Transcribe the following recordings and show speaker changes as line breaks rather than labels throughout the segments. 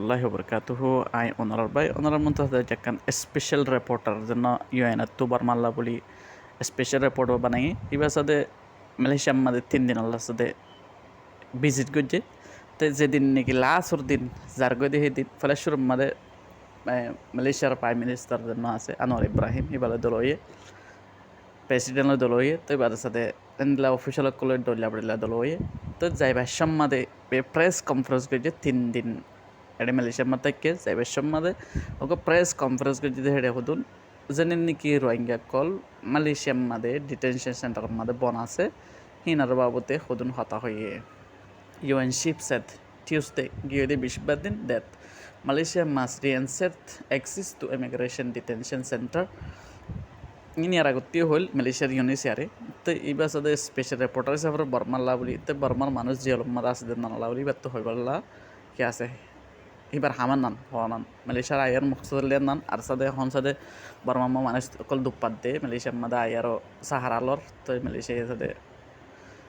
warahmatullahi wabarakatuh. I honorable Muntaza Jakan special reporter jeno UN Tubar Malla boli special reporter banai iba sade Malaysia made 3 দিন আল্লাহ সাথে visit করছে তো যেদিন নাকি last দিন জারগো দিয়ে দিন ফলেশ্বর মধ্যে মালয়েশিয়ার প্রাইম মিনিস্টার জন্য আছে আনোয়ার ইব্রাহিম এবারে দলয়ে প্রেসিডেন্টের দলয়ে তো এবারে সাথে এনলা অফিসিয়াল কলে দলিয়া বলিলা দলয়ে তো যাইবা সম্মাদে প্রেস কনফারেন্স করছে 3 দিন এটা মালয়েশিয়ার মাথাকে যাইবা সম্মাদে ওকে প্রেস কনফারেন্স করছে হেডে হদুন যেন নাকি রোহিঙ্গা কল মালয়েশিয়ার মাঝে ডিটেনশন সেন্টার মাঝে বন আছে হিনার বাবতে হদুন হতা হয়ে UN chief said Tuesday, Giyode Bishbadin, that Malaysia must reinsert access to immigration detention center. ইনি আর আগতীয় হল মালয়েশিয়ার ইউনিসিয়ারে তো এইবার সাথে স্পেশাল রিপোর্টার হিসাবে বর্মার লাভলি তো বর্মার মানুষ যে অলম্মাদ আছে নানা লাভলি ব্যর্থ হয়ে বললা কি আছে এবার হামান নান হওয়ান মালয়েশিয়ার আয়ার মুখসলিয়ার নান আর সাথে হন সাথে বর্মার মানুষ অকল দুপাত দে মালয়েশিয়ার মাদে আয়ারও সাহারালর তো মালয়েশিয়ার সাথে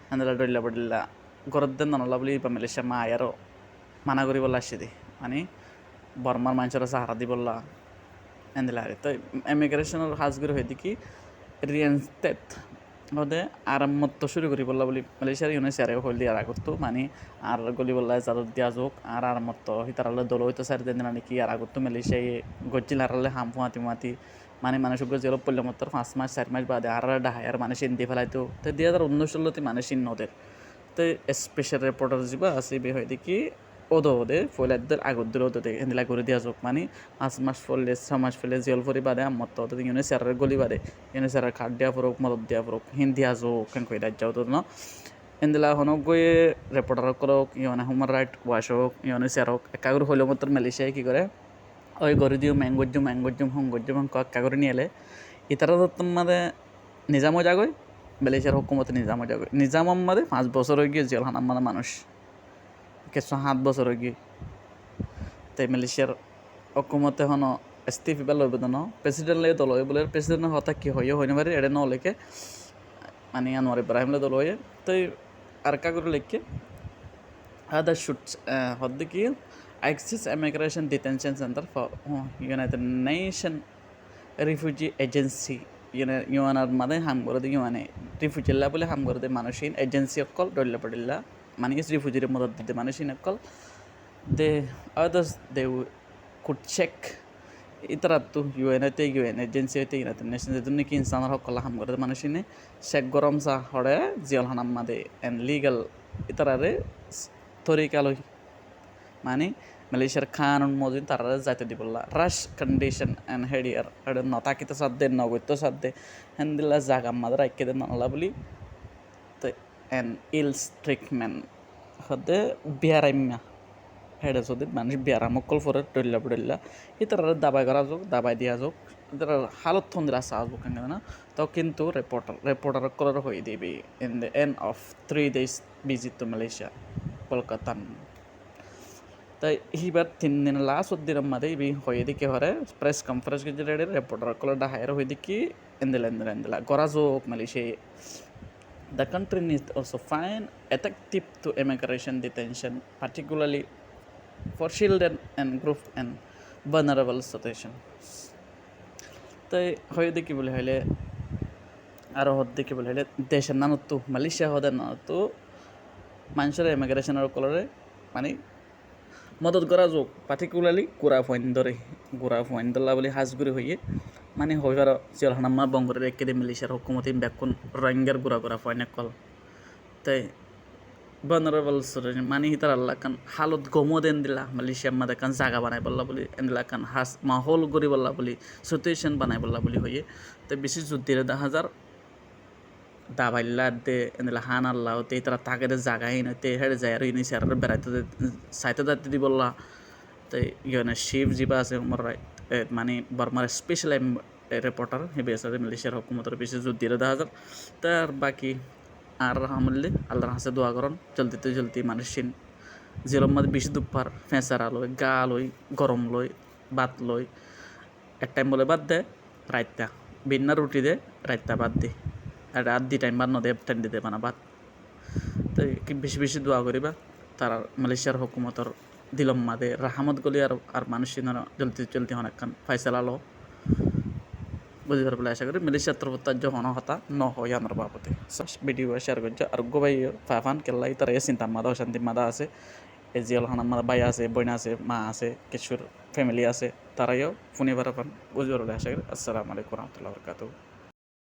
হান্দালা ডইলা বডিল্লা গরত দেন নানা লাভলি বা মালয়েশিয়া মা আয়ারও মানা করি বললা আসছে দি মানে বর্মার মানুষের সাহারা দি বললা এন্দিলারে তো ইমিগ্রেশনের হাজগুলো হয়ে দেখি রিয়েন্সটেড হতে আরামত শুরু করি বললা বলি মালয়েশিয়ার ইউনিসিয়ারে হল দিয়ে আগত মানে আর গলি বললা যাদব দিয়া যোগ আর আরামত হিতারালে দল হইতো সারি দিন নাকি আর আগত মালয়েশিয়ায় গজ্জিল হারালে হাম ফুয়াতি মাতি মানে মানুষ জেল পড়লে মতো 5 মাস 4 মাস বাদে আর ডাহায়ার মানুষ ইন্দি ফেলাইতো তো 2019 মানুষ নদের তো স্পেশাল রিপোর্টার যা আছে বে হয় দেখি ওদে ফলাদের আগত দিল ওদের হেন্দিলা করে দিয়া যোগ মানে 5 মাস ফলে 6 মাস ফেলে জেল ফরি বাদে মত ওদের ইউনিসিয়ারের গলি বাদে ইউনিসিয়ারের খাট দিয়া ফরক মদত দিয়া ফরক হিন্দি আজো কেন কই রাজ্য তো না হেন্দিলা হনক গয়ে রিপোর্টার করক ইউনে হিউম্যান রাইট ওয়াচ হোক ইউনিসিয়ারক একাগুর হইলে মতো মালয়েশিয়ায় কি করে ওই গরি দিও ম্যাঙ্গোজুম হংগোজুম কাগরে নিয়ে এলে ইতারা তোমাদের নিজামও জাগয় মালয়েশিয়ার হুকুমতে নিজাম আমাদের 5 বছর হয়ে গিয়ে জেল হানাম মানে মানুষ কিছু 7 বছর হয়ে গিয়ে তাই মালয়েশিয়ার হুকুমতে হন ইস্তিফা বা লইব না প্রেসিডেন্ট লে দল হয়ে বলে প্রেসিডেন্টের হতা কি হইনে পারে এটা নলেকে মানে আনোয়ার ইব্রাহিম লে দল হয়ে তো আর কাগরে লেখকে আদার শুট হদ কি access immigration detention center for United Nation refugee agency UNR মাঝে হাম করে দিয়ে মানে রিফিউজিলা বলে হাম করে দিয়ে মানুষহীন এজেন্সি অকল ডল্লা পড়িল্লা মানে রিফিউজির মদত দিতে মানুষহীন অকল দে আদার্স দে কুড চেক ইতারা তো UN এজেন্সি হইতে ইউনাইটেড নেশন যেহেতু নাকি ইনসানের সকল হাম করে মানুষহীনে শেখ গরম চা হরে জিয়ল হানাম মাদে এন্ড লিগাল ইতারারে তরিকালই মানে মালয়েশিয়ার কানুন মজিদ তারা যাইতে দি বললা রাশ কন্ডিশন এন্ড হেডিয়ার এটা নতাকিতে সাধ্যে নগত্য সাধ্যে হেন্দিল্লা জাগা মাদের রাইকে দে নালা বলি তো এন ইলস ট্রিটমেন্ট হতে বিয়ারাইম্যা হেডে যদি মানুষ বিয়ারামকল ফরে টইল্লা পড়িল্লা ইতারা দাবাই করা যোগ দাবাই দিয়া যোগ ইতারা হালত থন্দিরা আসা যোগ কেন না তো কিন্তু রিপোর্টার করার হয়ে দিবি in the end of 3 days visit to Malaysia Kolkata তাই এইবার 3 দিন লাস্ট দিনের মধ্যে ইবি হয়ে দিকে হরে প্রেস কনফারেন্স কে যেটা রিপোর্টার কল ডাহায়ার হয়ে দিকে এন্দেলা গরাজোক Malaysia the country needs also find effective to immigration detention particularly for children and group and vulnerable situation তাই হয়ে দিকে বলে হইলে আরো হদ দিকে বলে হইলে দেশের নানতো মালয়েশিয়া হদের নানতো মানুষের ইমিগ্রেশনের কলরে মানে মদত করা যোগ পার্টিকুলারলি গোড়া পয়েন্ট দল্লা বলে হাজগুড়ি হইয়ে মানে হইবার জিয়াল হানাম্মা বঙ্গরের একেডে মালয়েশিয়ার হুকুমতি ব্যাকুন রোহিঙ্গার গোড়া পয়েন্ট কল তাই ভালনারেবল মানে হিতার আল্লাহ কান হালত গমো দেন দিলা মালয়েশিয়ার মাঝে কান জাগা বানাই বললা বলি এনদিলা কান মাহল গড়ি বললা বলি সিচুয়েশন বানাই বললা বলি হইয়ে তো বেশি যুদ্ধের 10,000 দাবাইল্লা দে এনদিলা হান আল্লাহ তে তারা তাকে জাগাই না তে হেড়ে যায় আর ইউনিসিয়ার বেড়াইতে সাইতে যাইতে দি বললা তো ইউনে শিব জিবা আছে উমর রাইট মানে বর্মার স্পেশাল রিপোর্টার হে বেসার মালয়েশিয়ার হুকুমতের বেশি যুদ্ধের 10,000 তার বাকি আর রহমুল্লি আল্লাহর হাসে দোয়া করন জলদি মানুষিন জেলম মধ্যে বেশি দুপার ফেঁসারা লই গা লই গরম লই ভাত লই এক টাইম বলে বাদ দে রাইতা বিন্না রুটি দে রাইতা বাদ দে আর রাত দি টাইম বাদ নদে টাইম দিতে বানা বাদ তো বেশি দোয়া করিবা তারা মালয়েশিয়ার হুকুমতর দিলম মাদে রাহামত গলি আর মানুষ জলদি জলদি অনেকক্ষণ ফাইসালালো বুঝতে পারবো আশা করি মিলিশিয়ার তরফ তার্য হন হতা ন হয় আমার বাবদে ভিডিও শেয়ার করছে আর গোবাই ফাফান কেল্লাই তারা চিন্তা মাদা অশান্তি মাদা আছে এজিএল হানার মাদা ভাই আছে বইনা আছে মা আছে কিছুর ফ্যামিলি আছে তারাইও ফোনে বারাপান বুঝতে পারবো আশা করি আসসালামু আলাইকুম রহমতুল্লাহ বরকাতুহু